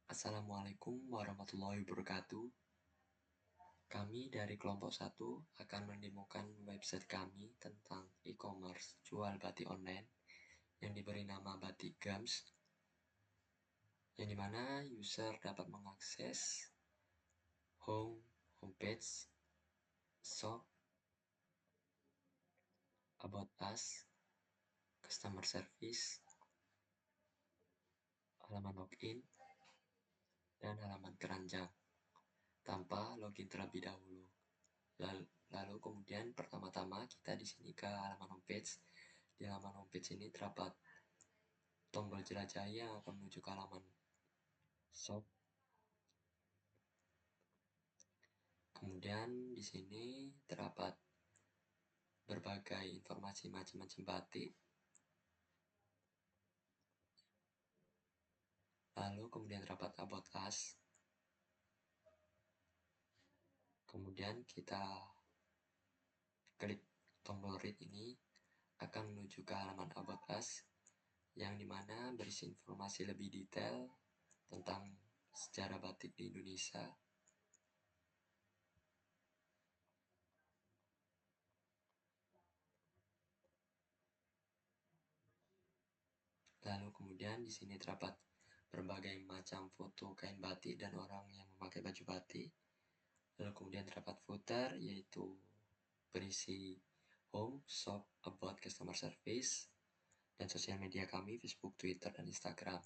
Assalamualaikum warahmatullahi wabarakatuh. Kami dari kelompok 1 akan mendemokan website kami tentang e-commerce jual batik online yang diberi nama Batik Gams, yang dimana user dapat mengakses homepage, shop, about us, customer service, halaman login, dan halaman keranjang tanpa login terlebih dahulu. Lalu kemudian pertama-tama kita di sini ke halaman homepage. Di halaman homepage ini terdapat tombol jelajah yang akan menuju ke halaman shop. Kemudian di sini terdapat berbagai informasi macam-macam batik. Lalu kemudian terdapat about us. Kemudian kita klik tombol read ini akan menuju ke halaman about us, yang dimana berisi informasi lebih detail tentang sejarah batik di Indonesia. Lalu kemudian di sini terdapat berbagai macam foto kain batik dan orang yang memakai baju batik. Lalu kemudian terdapat footer, yaitu berisi home, shop, about, customer service, dan sosial media kami, Facebook, Twitter, dan Instagram.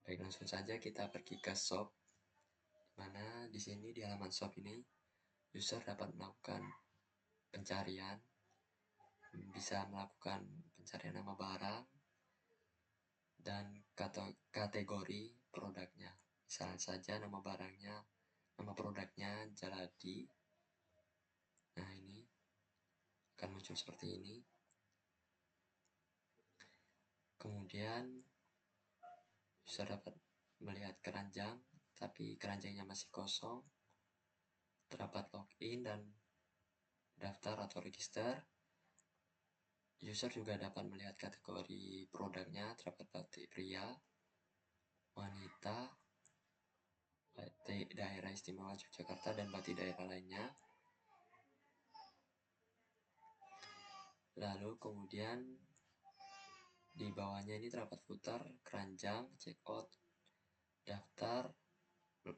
Baik, langsung saja kita pergi ke shop, dimana di sini di halaman shop ini user dapat melakukan pencarian, bisa melakukan pencarian nama barang dan kategori produknya. Misalnya saja nama barangnya, nama produknya Jaladi. Nah, ini akan muncul seperti ini. Kemudian user dapat melihat keranjang, tapi keranjangnya masih kosong. Terdapat login dan daftar atau register. User juga dapat melihat kategori produknya, terdapat batik pria, wanita, batik daerah istimewa Yogyakarta, dan batik daerah lainnya. Lalu kemudian di bawahnya ini terdapat footer, keranjang, checkout, daftar,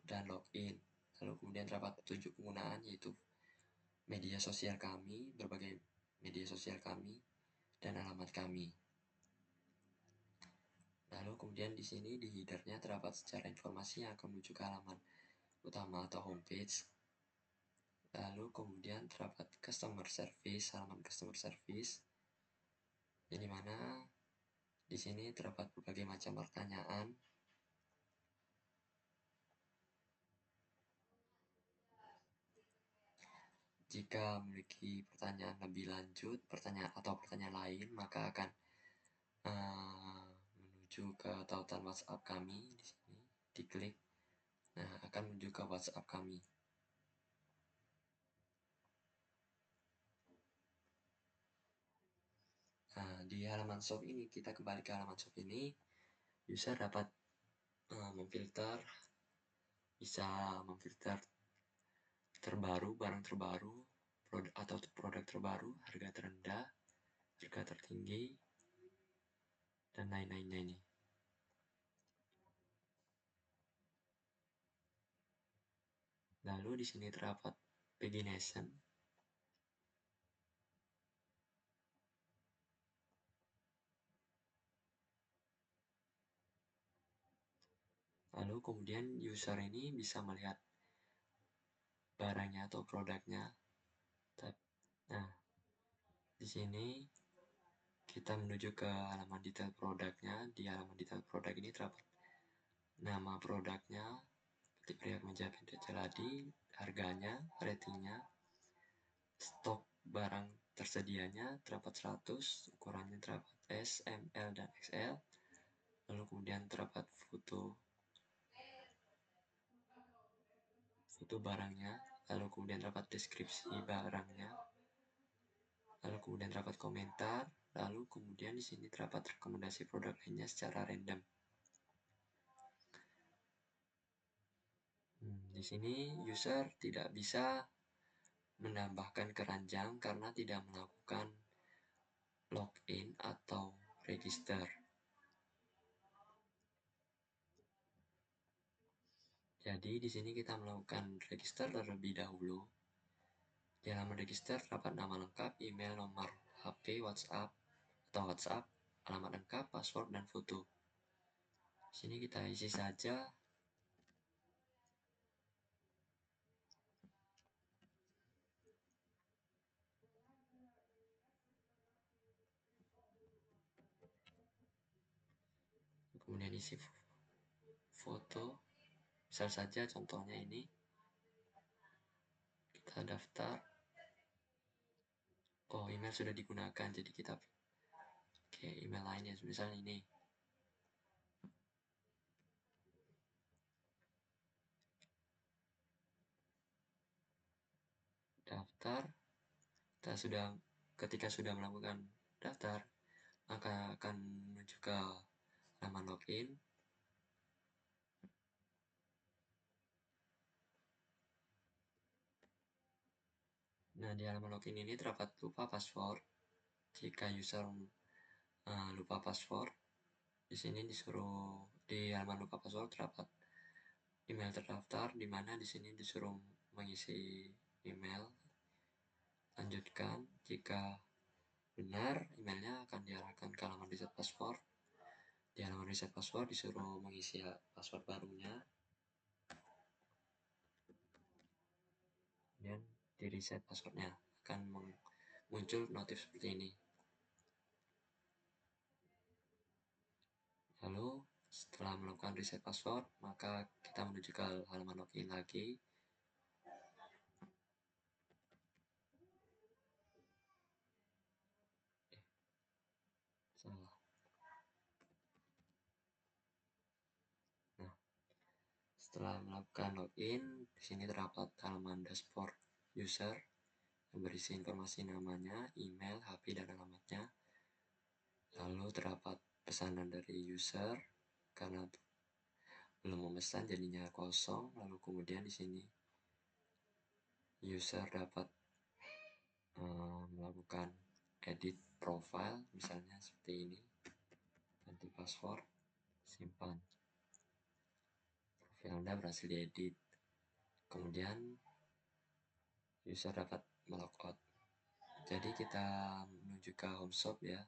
dan login. Lalu kemudian terdapat petunjuk penggunaan, yaitu media sosial kami, berbagai media sosial kami, dan alamat kami. Lalu kemudian di sini di headernya terdapat secara informasi yang akan menuju ke halaman utama atau homepage. Lalu kemudian terdapat customer service, halaman customer service, yang dimana di sini terdapat berbagai macam pertanyaan. Jika memiliki pertanyaan lebih lanjut, pertanyaan lain, maka akan menuju ke tautan WhatsApp kami di sini, diklik. Nah, akan menuju ke WhatsApp kami. Nah, di halaman shop ini, kita kembali ke halaman shop ini, user dapat memfilter, bisa memfilter terbaru, barang terbaru, atau produk terbaru, harga terendah, harga tertinggi, dan lain-lainnya ini. Lalu di sini terdapat pagination. Lalu kemudian user ini bisa melihat barangnya atau produknya. Nah, di sini kita menuju ke halaman detail produknya. Di halaman detail produk ini terdapat nama produknya, batik pria kemeja pendek Jaladi, harganya, ratingnya, stok barang tersedianya terdapat 100, ukurannya terdapat S, M, L, dan XL. Lalu kemudian terdapat foto barangnya, lalu kemudian terdapat deskripsi barangnya, lalu kemudian terdapat komentar, lalu kemudian di sini terdapat rekomendasi produk lainnya secara random. Di sini user tidak bisa menambahkan keranjang karena tidak melakukan login atau register. Jadi di sini kita melakukan register terlebih dahulu. Di halaman register terdapat nama lengkap, email, nomor HP, WhatsApp, alamat lengkap, password, dan foto. Di sini kita isi saja. Kemudian isi foto. Misal saja contohnya ini. Kita daftar. Oh, email sudah digunakan, jadi kita pakai email lainnya. Misalnya ini. Daftar. Ketika sudah melakukan daftar, maka akan menuju ke halaman login. Nah, di halaman login ini terdapat lupa password. Jika user lupa password, di sini disuruh di halaman lupa password terdapat email terdaftar, di mana di sini disuruh mengisi email. Lanjutkan. Jika benar, emailnya akan diarahkan ke halaman reset password. Di halaman reset password disuruh mengisi password barunya. Kemudian di reset passwordnya akan muncul notif seperti ini. Lalu setelah melakukan reset password, maka kita menuju ke halaman login lagi. Salah. Nah, setelah melakukan login, di sini terdapat halaman dashboard user yang berisi informasi namanya, email, HP, dan alamatnya. Lalu terdapat pesanan dari user karena belum memesan jadinya kosong. Lalu kemudian di sini user dapat melakukan edit profile, misalnya seperti ini. Ganti password, simpan. Profil Anda berhasil diedit. Kemudian user dapat melogout. Jadi kita menuju ke home shop ya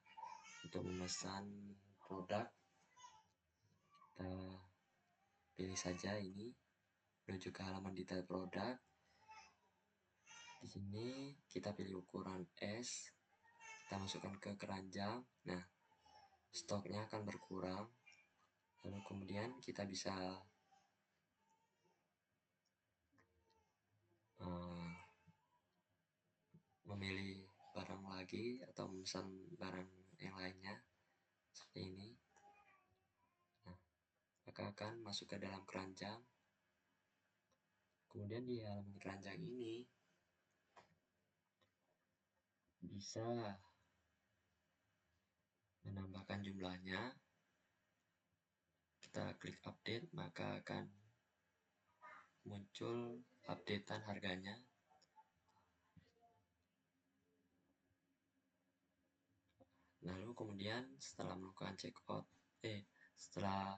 untuk memesan produk. Kita pilih saja ini, menuju ke halaman detail produk. Di sini kita pilih ukuran S, kita masukkan ke keranjang. Nah, stoknya akan berkurang. Lalu kemudian kita bisa memilih barang lagi atau memesan barang yang lainnya seperti ini. Nah, maka akan masuk ke dalam keranjang. Kemudian di halaman keranjang ini bisa menambahkan jumlahnya. Kita klik update, maka akan muncul updatean harganya. Lalu kemudian setelah melakukan checkout, setelah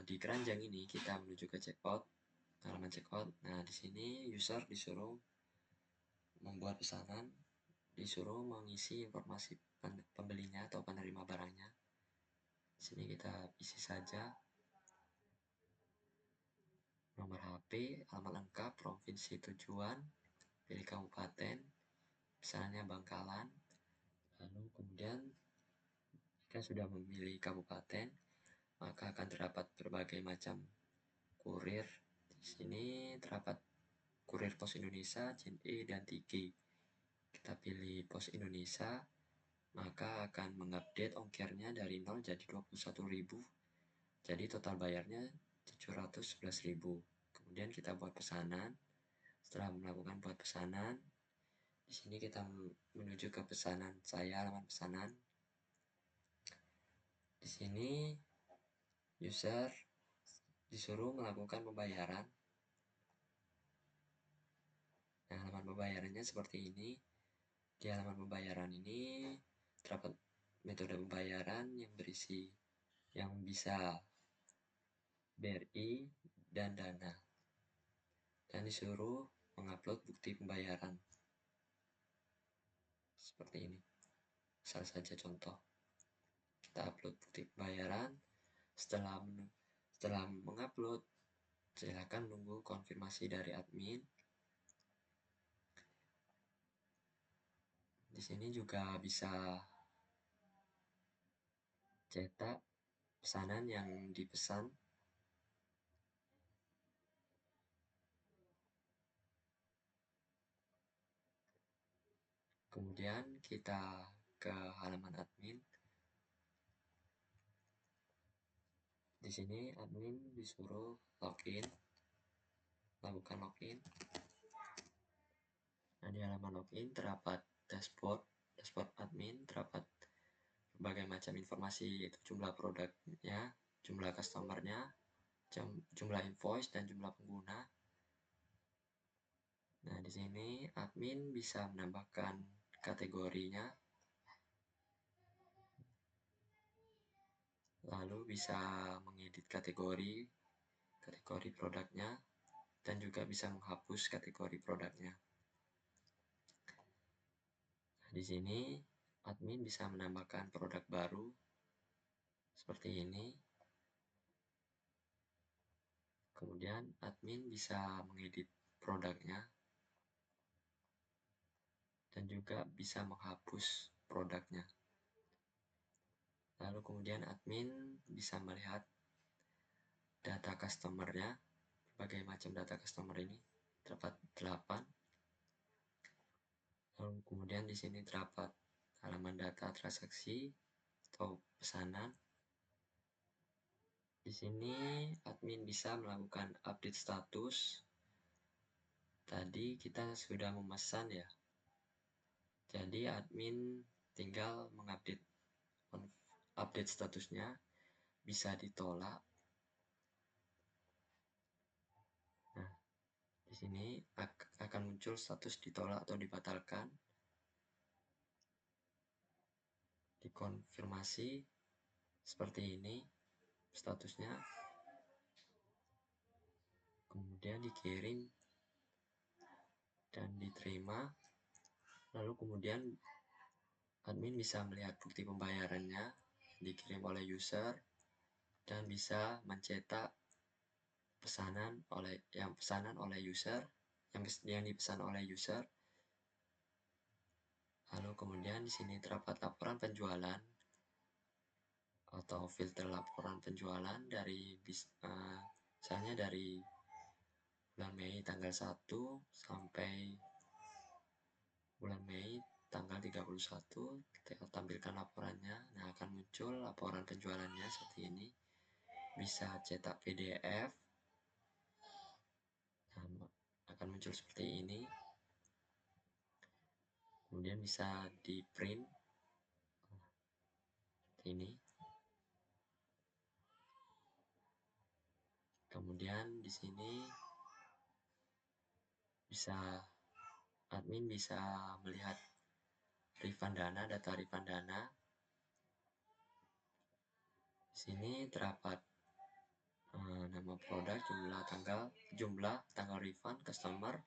di keranjang ini kita menuju ke checkout, halaman checkout. Nah, di sini user disuruh membuat pesanan, disuruh mengisi informasi pembelinya atau penerima barangnya. Di sini kita isi saja nomor HP, alamat lengkap, provinsi tujuan, pilih kabupaten, misalnya Bangkalan. Lalu kemudian jika sudah memilih kabupaten, maka akan terdapat berbagai macam kurir. Di sini terdapat kurir Pos Indonesia, JNE, dan Tigi. Kita pilih Pos Indonesia, maka akan mengupdate ongkirnya dari 0 jadi 21.000. Jadi total bayarnya 711.000. Kemudian kita buat pesanan. Setelah melakukan buat pesanan, di sini kita menuju ke pesanan saya, halaman pesanan. Di sini user disuruh melakukan pembayaran. pembayarannya seperti ini. Di halaman pembayaran ini terdapat metode pembayaran yang berisi yang bisa BRI dan Dana, dan disuruh mengupload bukti pembayaran seperti ini. Salah saja contoh, kita upload bukti pembayaran. Setelah mengupload, silakan nunggu konfirmasi dari admin. Di sini juga bisa cetak pesanan yang dipesan. Kemudian kita ke halaman admin. Di sini admin disuruh login, lakukan login. Nah, di halaman login terdapat dashboard admin, terdapat berbagai macam informasi, yaitu jumlah produknya, jumlah customernya, jumlah invoice, dan jumlah pengguna. Nah, di sini admin bisa menambahkan kategorinya, lalu bisa mengedit kategori produknya, dan juga bisa menghapus kategori produknya. Nah, di sini admin bisa menambahkan produk baru seperti ini. Kemudian admin bisa mengedit produknya dan juga bisa menghapus produknya. Lalu kemudian admin bisa melihat data customernya, berbagai macam data customer ini terdapat 8. Lalu kemudian di sini terdapat halaman data transaksi atau pesanan. Di sini admin bisa melakukan update status. Tadi kita sudah memesan ya. Jadi admin tinggal update statusnya, bisa ditolak. Nah, di sini akan muncul status ditolak atau dibatalkan. Dikonfirmasi seperti ini statusnya. Kemudian dikirim dan diterima. Lalu kemudian admin bisa melihat bukti pembayarannya dikirim oleh user dan bisa mencetak pesanan oleh user, yang dipesan oleh user. Lalu kemudian di sini terdapat laporan penjualan atau filter laporan penjualan dari misalnya dari bulan Mei tanggal 1 sampai bulan Mei tanggal 31. Kita tampilkan laporannya. Nah, akan muncul laporan penjualannya seperti ini. Bisa cetak PDF. Nah, akan muncul seperti ini. Kemudian bisa di print ini. Kemudian di sini admin bisa melihat refund dana, data refund dana. Di sini terdapat nama produk, jumlah tanggal refund, customer,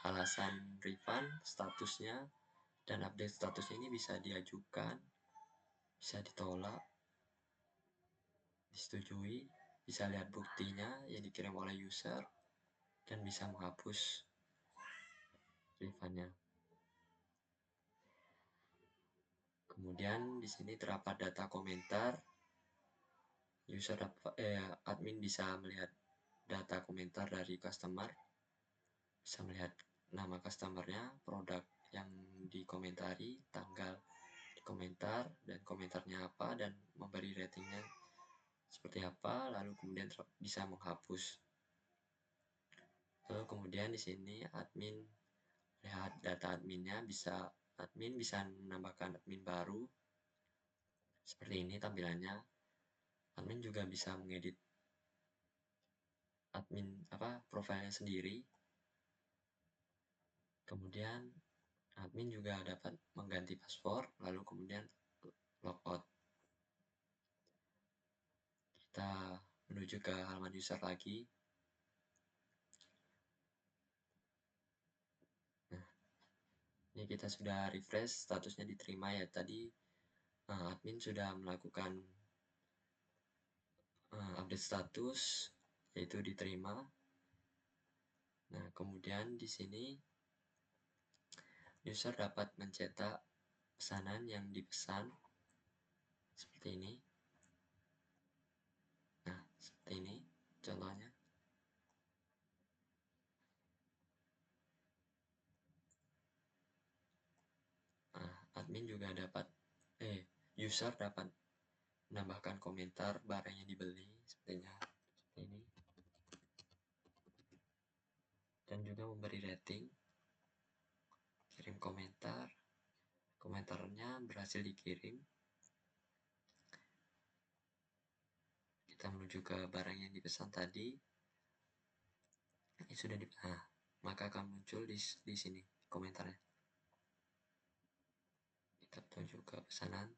alasan refund, statusnya, dan update status ini bisa diajukan, bisa ditolak, disetujui, bisa lihat buktinya yang dikirim oleh user, dan bisa menghapus refundnya. Kemudian di sini terdapat data komentar. Admin bisa melihat data komentar dari customer, bisa melihat nama customernya, produk yang dikomentari, tanggal dikomentar, dan komentarnya apa, dan memberi ratingnya seperti apa. Lalu kemudian bisa menghapus. Lalu kemudian di sini admin lihat data adminnya, admin bisa menambahkan admin baru seperti ini tampilannya. Admin juga bisa mengedit profilnya sendiri. Kemudian admin juga dapat mengganti password, lalu kemudian logout. Kita menuju ke halaman user lagi. Nah, ini kita sudah refresh, statusnya diterima ya. Tadi admin sudah melakukan update status, yaitu diterima. Nah, kemudian di sini user dapat mencetak pesanan yang dipesan seperti ini. Nah, seperti ini contohnya. Nah, admin juga dapat user dapat menambahkan komentar barang yang dibeli seperti ini, dan juga memberi rating, kirim komentar. Komentarnya berhasil dikirim. Kita menuju ke barang yang dipesan tadi. Ini sudah maka akan muncul di sini komentarnya. Kita tuju ke pesanan.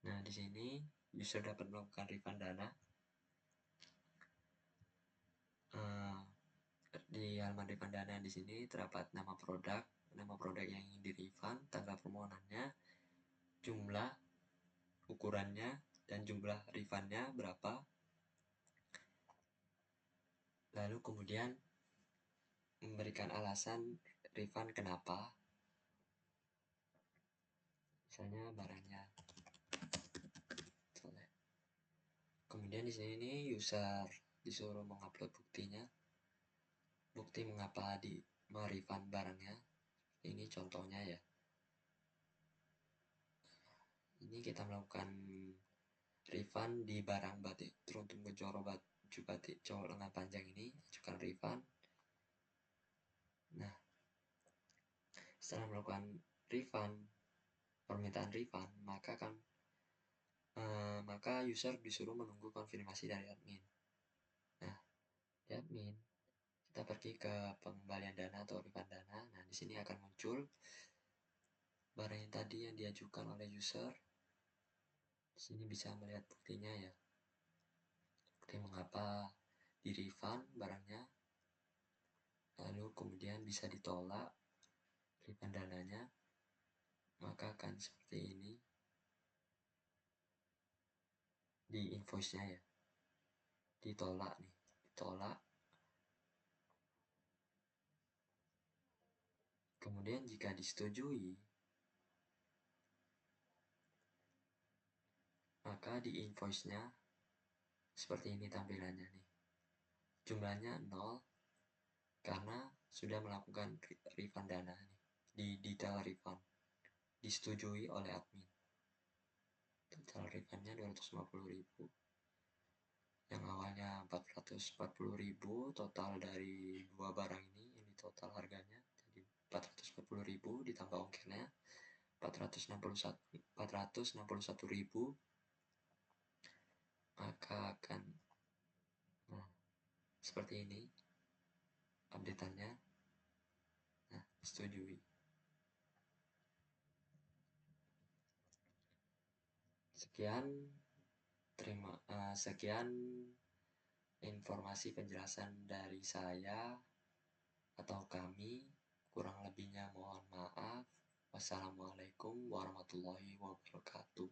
Nah, di sini user dapat melakukan refund dana. Di halaman refund dana di sini terdapat nama produk yang ingin di refund, tanggal permohonannya, jumlah, ukurannya, dan jumlah refundnya berapa. Lalu kemudian memberikan alasan refund kenapa. Misalnya barangnya. Kemudian di sini nih user disuruh mengupload buktinya. Bukti mengapa di refund barangnya. Ini contohnya ya. Ini kita melakukan refund di barang batik Teruntum Kejoro baju batik cowok lengan panjang ini. Ajukan refund. Nah, setelah melakukan refund, permintaan refund, maka user disuruh menunggu konfirmasi dari admin. Nah, di admin kita pergi ke pengembalian dana atau refund dana. Nah, di sini akan muncul barang yang tadi yang diajukan oleh user. Di sini bisa melihat buktinya ya. Bukti mengapa di refund barangnya. Lalu kemudian bisa ditolak refund dananya. Maka akan seperti ini di invoice-nya ya. Ditolak nih, ditolak. Kemudian jika disetujui, maka di invoice-nya seperti ini tampilannya nih. Jumlahnya 0 karena sudah melakukan refund dana nih, di detail refund disetujui oleh admin. Total refundnya 250.000. Yang awalnya 440.000, total dari dua barang ini total harganya jadi 440.000 ditambah ongkirnya 461.000, maka akan seperti ini updateannya. Nah, setujui. Sekian informasi penjelasan dari saya atau kami. Kurang lebihnya mohon maaf. Wassalamualaikum warahmatullahi wabarakatuh.